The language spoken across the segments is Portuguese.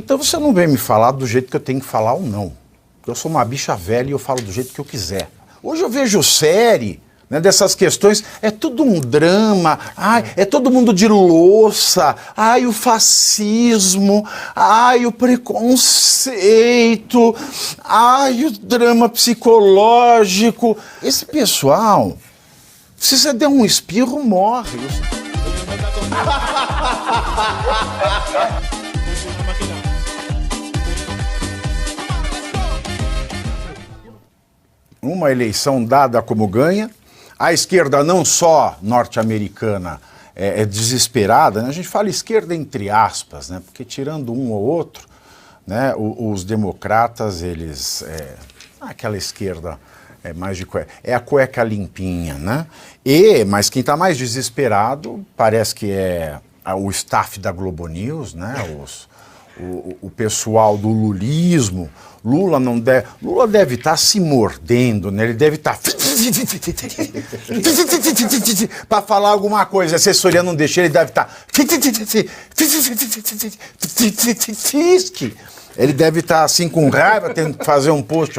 Então você não vem me falar do jeito que eu tenho que falar ou não. Eu sou uma bicha velha e eu falo do jeito que eu quiser. Hoje eu vejo série, né, dessas questões, é tudo um drama, é todo mundo de louça, o fascismo, o preconceito, o drama psicológico. Esse pessoal, se você der um espirro, morre. Uma eleição dada como ganha, a esquerda não só norte-americana é desesperada, né? A gente fala esquerda entre aspas, né? Porque tirando um ou outro, né, os democratas, eles... aquela esquerda mais de cueca, é a cueca limpinha, né? Mas quem está mais desesperado parece que é o staff da Globo News, né? O pessoal do lulismo. Lula deve estar se mordendo, né? Ele deve estar para falar alguma coisa. A assessoria não deixa, ele deve estar ele deve estar assim com raiva, tendo que fazer um post.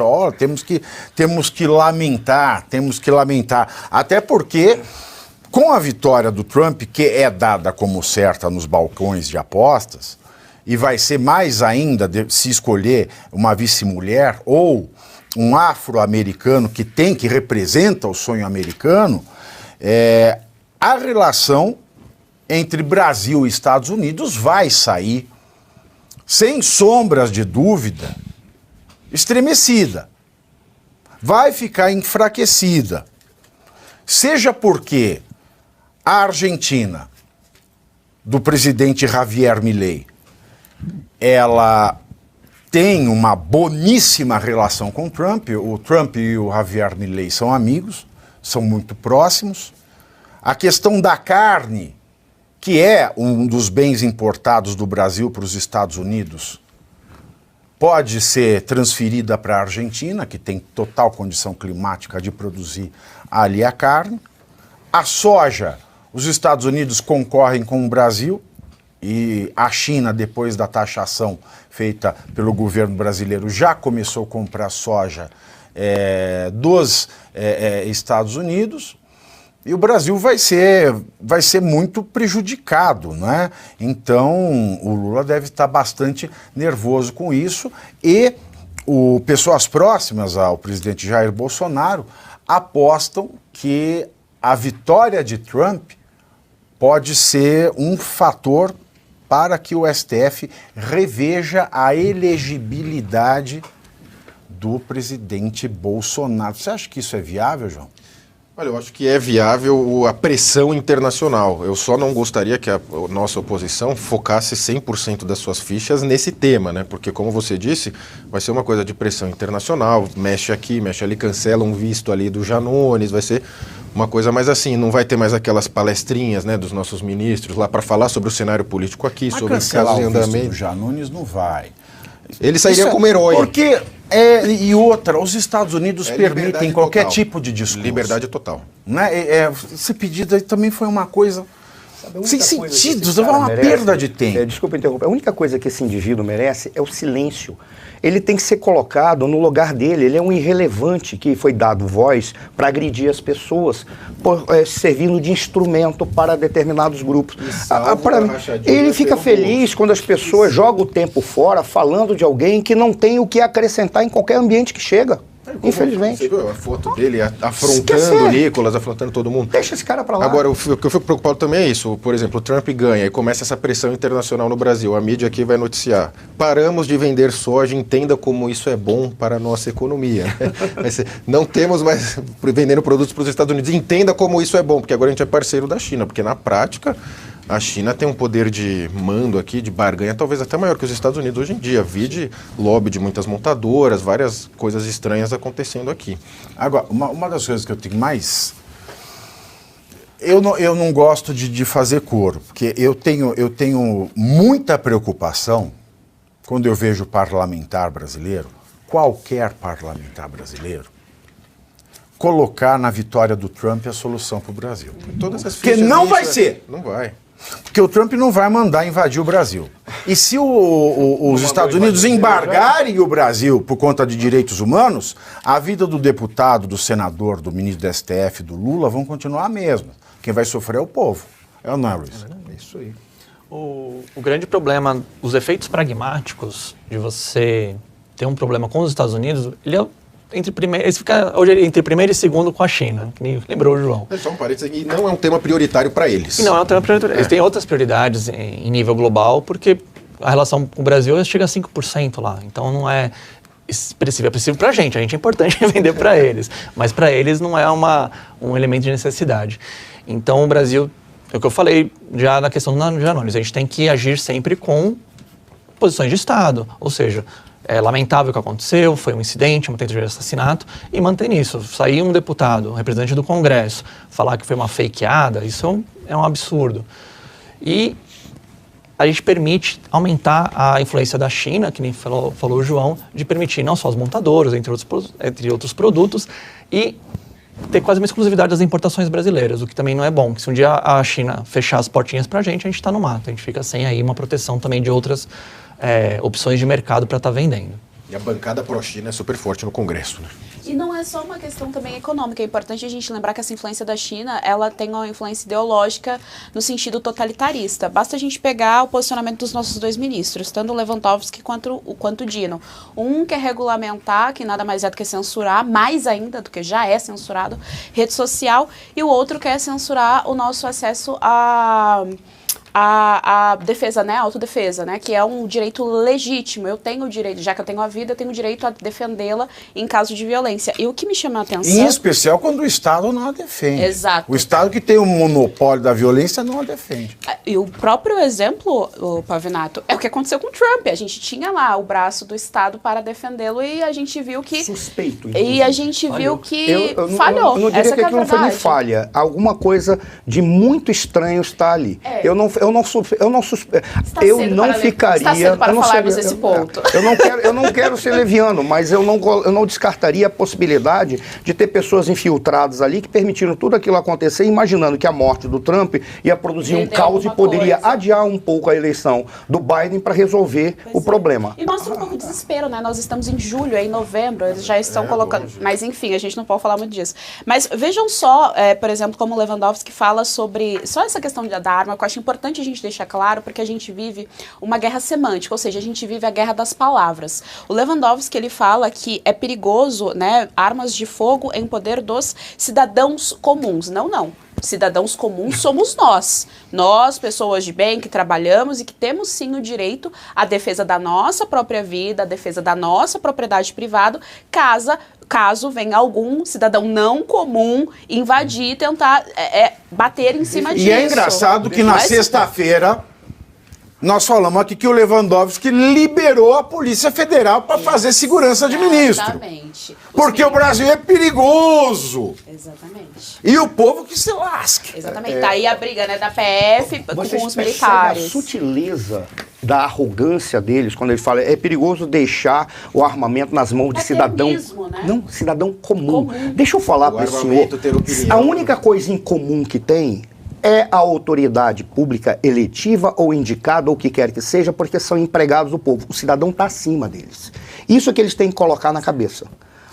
Temos que lamentar. Até porque, com a vitória do Trump, que é dada como certa nos balcões de apostas, e vai ser mais ainda se escolher uma vice-mulher ou um afro-americano que representa o sonho americano, a relação entre Brasil e Estados Unidos vai sair, sem sombras de dúvida, estremecida. Vai ficar enfraquecida. Seja porque a Argentina, do presidente Javier Milei, ela tem uma boníssima relação com o Trump e o Javier Milei são amigos, são muito próximos. A questão da carne, que é um dos bens importados do Brasil para os Estados Unidos, pode ser transferida para a Argentina, que tem total condição climática de produzir ali a carne. A soja, os Estados Unidos concorrem com o Brasil, e a China, depois da taxação feita pelo governo brasileiro, já começou a comprar soja dos Estados Unidos, e o Brasil vai ser muito prejudicado, não é? Então, o Lula deve estar bastante nervoso com isso, e pessoas próximas ao presidente Jair Bolsonaro apostam que a vitória de Trump pode ser um fator para que o STF reveja a elegibilidade do presidente Bolsonaro. Você acha que isso é viável, João? Olha, eu acho que é viável a pressão internacional. Eu só não gostaria que a nossa oposição focasse 100% das suas fichas nesse tema, né? Porque, como você disse, vai ser uma coisa de pressão internacional, mexe aqui, mexe ali, cancela um visto ali do Janones, vai ser uma coisa mais assim, não vai ter mais aquelas palestrinhas, né, dos nossos ministros lá para falar sobre o cenário político aqui, mas sobre casos em andamento. O Janones não vai. Ele sairia como herói. Porque, e outra, os Estados Unidos permitem qualquer total. Tipo de discurso. Liberdade total. Né? Esse pedido aí também foi uma coisa sem sentido, é uma perda de tempo. Desculpa interromper, a única coisa que esse indivíduo merece é o silêncio. Ele tem que ser colocado no lugar dele, ele é um irrelevante que foi dado voz para agredir as pessoas, servindo de instrumento para determinados grupos. Ele fica feliz quando as pessoas jogam o tempo fora falando de alguém que não tem o que acrescentar em qualquer ambiente que chega. Infelizmente. Você viu a foto dele afrontando o Nicolas, afrontando todo mundo? Deixa esse cara pra lá. Agora, o que eu fico preocupado também é isso. Por exemplo, o Trump ganha e começa essa pressão internacional no Brasil. A mídia aqui vai noticiar. Paramos de vender soja, entenda como isso é bom para a nossa economia. Não temos mais vendendo produtos para os Estados Unidos. Entenda como isso é bom, porque agora a gente é parceiro da China. Porque na prática, a China tem um poder de mando aqui, de barganha, talvez até maior que os Estados Unidos hoje em dia. Vide lobby de muitas montadoras, várias coisas estranhas acontecendo aqui. Agora, uma das coisas que eu tenho mais... Eu não gosto de fazer coro, porque eu tenho muita preocupação quando eu vejo parlamentar brasileiro, qualquer parlamentar brasileiro, colocar na vitória do Trump a solução para o Brasil. Todas as porque não vai ser. Não vai. Porque o Trump não vai mandar invadir o Brasil. E se os Estados Unidos embargarem o Brasil por conta de direitos humanos, a vida do deputado, do senador, do ministro do STF, do Lula, vão continuar a mesma. Quem vai sofrer é o povo. É ou não é, Luiz? É isso aí. O grande problema, os efeitos pragmáticos de você ter um problema com os Estados Unidos, ele fica hoje entre primeiro e segundo com a China, que nem lembrou o João. Só um parênteses, e não é um tema prioritário para eles. E não é um tema prioritário. Eles têm outras prioridades em nível global, porque a relação com o Brasil chega a 5% lá. Então não é expressivo. É expressivo para a gente é importante vender para eles. Mas para eles não é um elemento de necessidade. Então o Brasil, é o que eu falei já na questão de análise, a gente tem que agir sempre com posições de Estado. Ou seja, é lamentável o que aconteceu, foi um incidente, uma tentativa de assassinato, e manter isso. Sair um deputado, um representante do Congresso, falar que foi uma fakeada, isso é um absurdo. E a gente permite aumentar a influência da China, que nem falou o João, de permitir não só os montadores, entre outros produtos, e ter quase uma exclusividade das importações brasileiras, o que também não é bom, porque se um dia a China fechar as portinhas pra gente está no mato, a gente fica sem aí uma proteção também de outras opções de mercado para estar vendendo. E a bancada pró-China é super forte no Congresso, né? E não é só uma questão também econômica, é importante a gente lembrar que essa influência da China, ela tem uma influência ideológica no sentido totalitarista. Basta a gente pegar o posicionamento dos nossos dois ministros, tanto o Lewandowski quanto o Dino. Um quer regulamentar, que nada mais é do que censurar, mais ainda do que já é censurado, rede social, e o outro quer censurar o nosso acesso a defesa, né, a autodefesa, né, que é um direito legítimo. Eu tenho o direito, já que eu tenho a vida, eu tenho o direito a defendê-la em caso de violência. E o que me chama a atenção... Em especial quando o Estado não a defende. Exato. O Estado que tem o monopólio da violência não a defende. E o próprio exemplo, o Pavinato, é o que aconteceu com o Trump. A gente tinha lá o braço do Estado para defendê-lo e a gente viu que... Suspeito. E a gente viu que falhou. Eu não diria que aquilo não foi nem falha. Alguma coisa de muito estranho está ali. Eu não ficaria... Está cedo para falarmos desse ponto. Eu não quero ser leviano, mas eu não descartaria a possibilidade de ter pessoas infiltradas ali que permitiram tudo aquilo acontecer, imaginando que a morte do Trump ia produzir um caos e poderia adiar um pouco a eleição do Biden para resolver o problema. E mostra um pouco de desespero, né? Nós estamos em julho, em novembro, eles já estão colocando... Mas enfim, a gente não pode falar muito disso. Mas vejam só, por exemplo, como o Lewandowski fala sobre... Só essa questão da arma, que eu acho importante a gente deixar claro, porque a gente vive uma guerra semântica, ou seja, a gente vive a guerra das palavras. O Lewandowski, ele fala que é perigoso, né, armas de fogo em poder dos cidadãos comuns. Não. Cidadãos comuns somos nós. Nós, pessoas de bem, que trabalhamos e que temos sim o direito à defesa da nossa própria vida, à defesa da nossa propriedade privada, caso venha algum cidadão não comum invadir e tentar bater em cima disso. E é engraçado que na sexta-feira nós falamos aqui que o Lewandowski liberou a Polícia Federal para fazer segurança de ministro. Exatamente. Porque o Brasil é perigoso. Exatamente. E o povo que se lasque. Exatamente. Tá aí a briga, né, da PF com os militares. A sutileza da arrogância deles, quando ele fala é perigoso deixar o armamento nas mãos de cidadão... Mesmo, né? Não, cidadão comum. Deixa eu falar para o senhor. A única coisa em comum que tem é a autoridade pública eletiva ou indicada, ou o que quer que seja, porque são empregados do povo. O cidadão está acima deles. Isso é que eles têm que colocar na cabeça.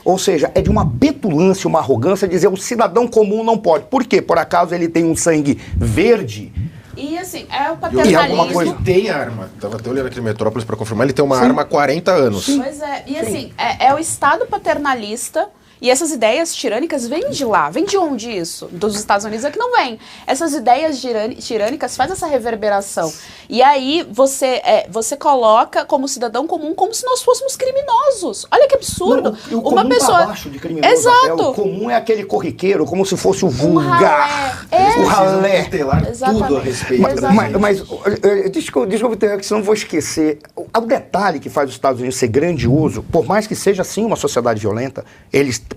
Ou seja, é de uma petulância, uma arrogância dizer o cidadão comum não pode. Por quê? Por acaso ele tem um sangue verde? E assim, é o paternalismo. Ele tem arma. Estava até olhando aqui no Metrópolis para confirmar, ele tem uma arma há 40 anos. Pois é. E assim, é o Estado paternalista. E essas ideias tirânicas vêm de lá. Vem de onde isso? Dos Estados Unidos é que não vem. Essas ideias tirânicas fazem essa reverberação. E aí você coloca como cidadão comum como se nós fôssemos criminosos. Olha que absurdo. Não, uma pessoa tá abaixo de criminoso. Exato. O comum é aquele corriqueiro, como se fosse o vulgar. O ralé. Tudo a respeito. Mas deixa eu ter, que senão eu vou esquecer. O detalhe que faz os Estados Unidos ser grandioso, por mais que seja sim uma sociedade violenta,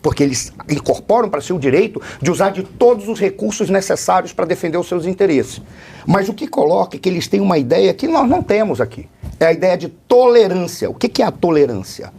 porque eles incorporam para si o direito de usar de todos os recursos necessários para defender os seus interesses. Mas o que coloca é que eles têm uma ideia que nós não temos aqui. É a ideia de tolerância. O que é a tolerância?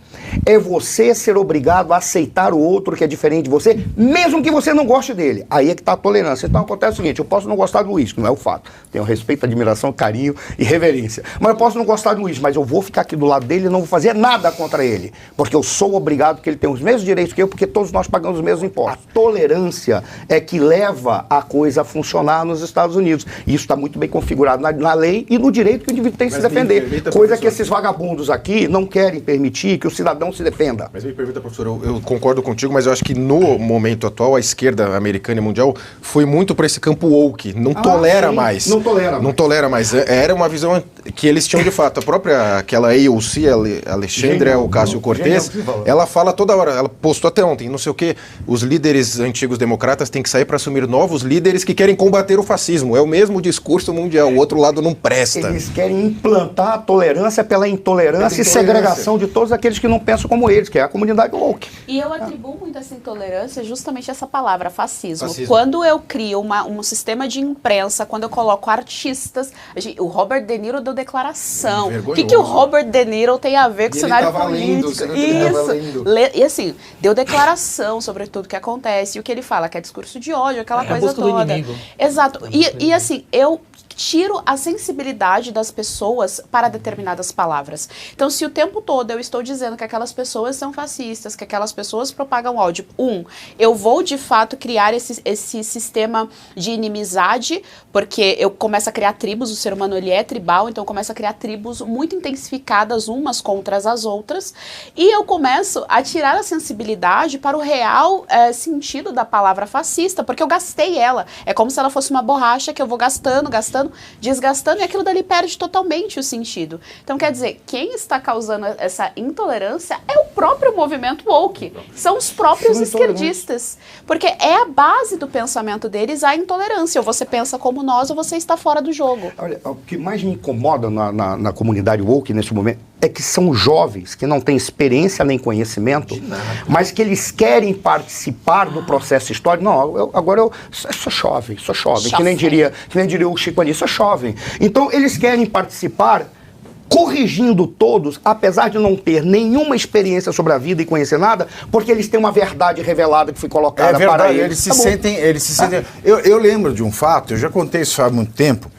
É você ser obrigado a aceitar o outro que é diferente de você, mesmo que você não goste dele. Aí é que está a tolerância. Então acontece o seguinte, eu posso não gostar do uísque, não é o fato. Tenho respeito, admiração, carinho e reverência. Mas eu posso não gostar do uísque, mas eu vou ficar aqui do lado dele e não vou fazer nada contra ele. Porque eu sou obrigado, porque ele tem os mesmos direitos que eu, porque todos nós pagamos os mesmos impostos. A tolerância é que leva a coisa a funcionar nos Estados Unidos. E isso está muito bem configurado na lei e no direito que o indivíduo tem que se defender. Coisa que esses vagabundos aqui não querem permitir que o cidadão se defenda. Mas me permita, professor, eu concordo contigo, mas eu acho que no momento atual, a esquerda americana e mundial foi muito para esse campo woke. Não tolera mais. Não tolera. Não tolera mais. Era uma visão que eles tinham de fato. A própria, aquela AOC, Alexandria Ocasio-Cortez, ela fala toda hora, ela postou até ontem, não sei o quê, os líderes antigos democratas têm que sair para assumir novos líderes que querem combater o fascismo. É o mesmo discurso mundial, o outro lado não presta. Eles querem implantar a tolerância pela intolerância e segregação de todos aqueles que não pensam como eles, que é a comunidade woke. E eu atribuo muito essa intolerância justamente a essa palavra, fascismo. Quando eu crio um sistema de imprensa, quando eu coloco artistas... O Robert De Niro deu declaração. O que o Robert De Niro tem a ver com o cenário político? Isso. E assim, deu declaração sobre tudo que acontece. E o que ele fala, que é discurso de ódio, aquela coisa toda. Exato. E assim, eu tiro a sensibilidade das pessoas para determinadas palavras. Então, se o tempo todo eu estou dizendo que aquelas pessoas são fascistas, que aquelas pessoas propagam ódio, eu vou de fato criar esse sistema de inimizade, porque eu começo a criar tribos, o ser humano ele é tribal, então eu começo a criar tribos muito intensificadas umas contra as outras, e eu começo a tirar a sensibilidade para o real sentido da palavra fascista, porque eu gastei ela. É como se ela fosse uma borracha que eu vou gastando, desgastando, e aquilo dali perde totalmente o sentido. Então, quer dizer, quem está causando essa intolerância é o próprio movimento woke. São os próprios esquerdistas. Porque é a base do pensamento deles a intolerância. Ou você pensa como nós, ou você está fora do jogo. Olha, o que mais me incomoda na comunidade woke nesse momento é que são jovens que não têm experiência nem conhecimento, mas que eles querem participar do processo histórico. Não, agora eu sou jovem, que nem diria o Chico ali, sou jovem. Então eles querem participar corrigindo todos, apesar de não ter nenhuma experiência sobre a vida e conhecer nada, porque eles têm uma verdade revelada que foi colocada para eles. Eles se sentem. Eu lembro de um fato, eu já contei isso há muito tempo.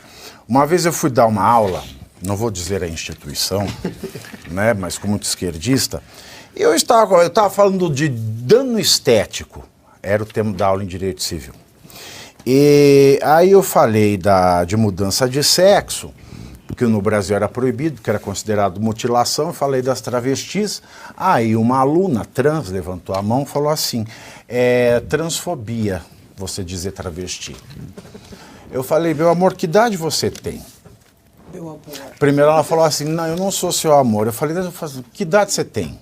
Uma vez eu fui dar uma aula, não vou dizer a instituição, né, mas como muito esquerdista, eu estava falando de dano estético, era o tema da aula em Direito Civil. E aí eu falei de mudança de sexo, porque no Brasil era proibido, que era considerado mutilação, eu falei das travestis. Aí uma aluna trans levantou a mão e falou assim, transfobia você dizer travesti. Eu falei, meu amor, que idade você tem? Primeiro ela falou assim, não, eu não sou seu amor. Eu falei, que idade você tem?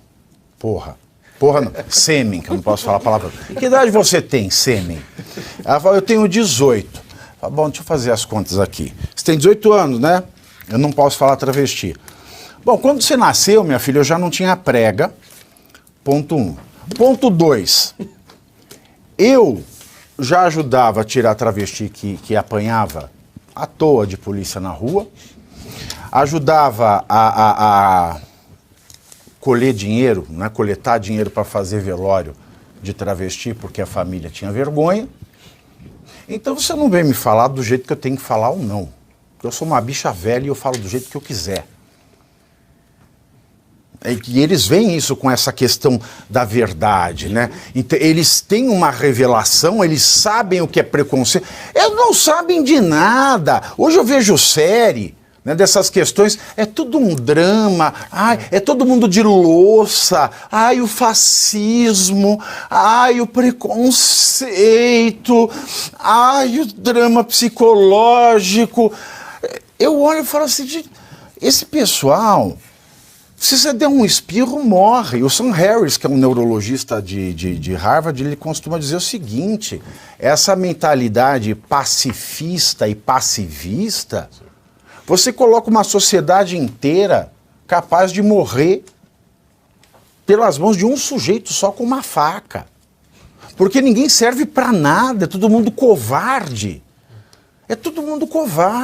Porra não, sêmen, que eu não posso falar a palavra. Que idade você tem, sêmen? Ela falou, eu tenho 18. Eu falei, bom, deixa eu fazer as contas aqui. Você tem 18 anos, né? Eu não posso falar travesti. Bom, quando você nasceu, minha filha, eu já não tinha prega. Ponto 1. Ponto 2. Eu já ajudava a tirar travesti que apanhava à toa de polícia na rua. Ajudava a colher dinheiro, né, coletar dinheiro para fazer velório de travesti, porque a família tinha vergonha. Então você não vem me falar do jeito que eu tenho que falar ou não. Eu sou uma bicha velha e eu falo do jeito que eu quiser. E eles veem isso com essa questão da verdade, né? Então, eles têm uma revelação, eles sabem o que é preconceito. Eles não sabem de nada. Hoje eu vejo série, né, dessas questões, é tudo um drama, é todo mundo de louça, o fascismo, o preconceito, o drama psicológico. Eu olho e falo assim, esse pessoal, se você der um espirro, morre. O Sam Harris, que é um neurologista de Harvard, ele costuma dizer o seguinte, essa mentalidade pacifista e passivista, você coloca uma sociedade inteira capaz de morrer pelas mãos de um sujeito só com uma faca. Porque ninguém serve para nada, é todo mundo covarde. É todo mundo covarde.